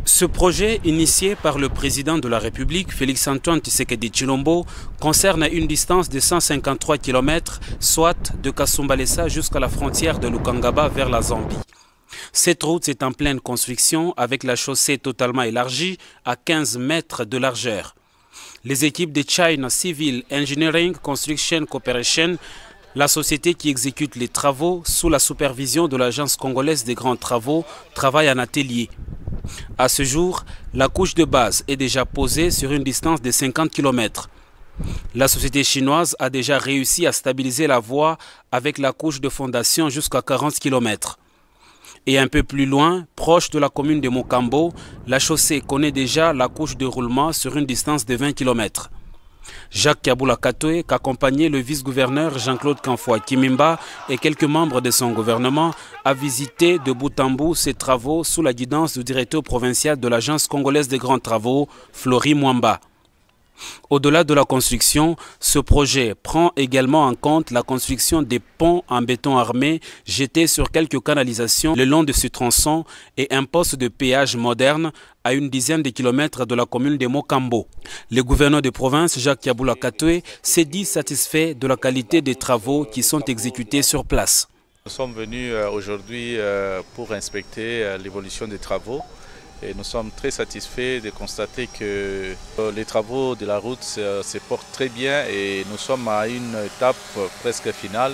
Ce projet, initié par le président de la République, Félix-Antoine Tshisekedi Tshilombo, concerne une distance de 153 km, soit de Kasumbalesa jusqu'à la frontière de Lukangaba vers la Zambie. Cette route est en pleine construction avec la chaussée totalement élargie à 15 mètres de largeur. Les équipes de China Civil Engineering Construction Corporation, la société qui exécute les travaux sous la supervision de l'Agence congolaise des grands travaux, travaillent en atelier. À ce jour, la couche de base est déjà posée sur une distance de 50 km. La société chinoise a déjà réussi à stabiliser la voie avec la couche de fondation jusqu'à 40 km. Et un peu plus loin, proche de la commune de Mokambo, la chaussée connaît déjà la couche de roulement sur une distance de 20 km. Jacques Kabula Katoe, qu'accompagnait le vice-gouverneur Jean-Claude Kanfoua Kimimba et quelques membres de son gouvernement, a visité de bout en bout ces travaux sous la guidance du directeur provincial de l'Agence congolaise des grands travaux, Flory Mwamba. Au-delà de la construction, ce projet prend également en compte la construction des ponts en béton armé jetés sur quelques canalisations le long de ce tronçon et un poste de péage moderne à une dizaine de kilomètres de la commune de Mokambo. Le gouverneur de province, Jacques Kabula Katoe, s'est dit satisfait de la qualité des travaux qui sont exécutés sur place. Nous sommes venus aujourd'hui pour inspecter l'évolution des travaux. Et nous sommes très satisfaits de constater que les travaux de la route se portent très bien et nous sommes à une étape presque finale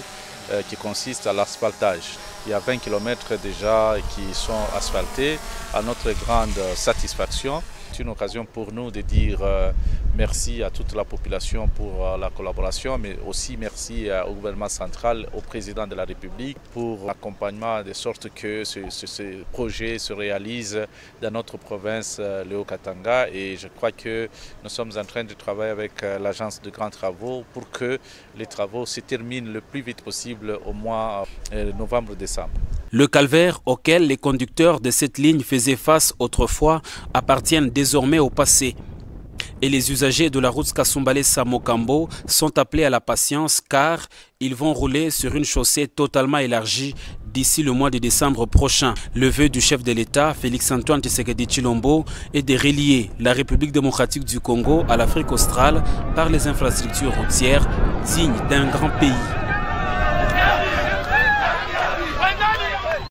qui consiste à l'asphaltage. Il y a 20 km déjà qui sont asphaltés à notre grande satisfaction. C'est une occasion pour nous de dire merci à toute la population pour la collaboration, mais aussi merci au gouvernement central, au président de la République pour l'accompagnement de sorte que ce projet se réalise dans notre province, le Haut-Katanga. Et je crois que nous sommes en train de travailler avec l'agence de grands travaux pour que les travaux se terminent le plus vite possible au mois novembre-décembre. Le calvaire auquel les conducteurs de cette ligne faisaient face autrefois appartiennent désormais au passé. Et les usagers de la route Kasumbalesa-Mokambo sont appelés à la patience car ils vont rouler sur une chaussée totalement élargie d'ici le mois de décembre prochain. Le vœu du chef de l'État, Félix-Antoine Tshisekedi Tshilombo, est de relier la République démocratique du Congo à l'Afrique australe par les infrastructures routières dignes d'un grand pays.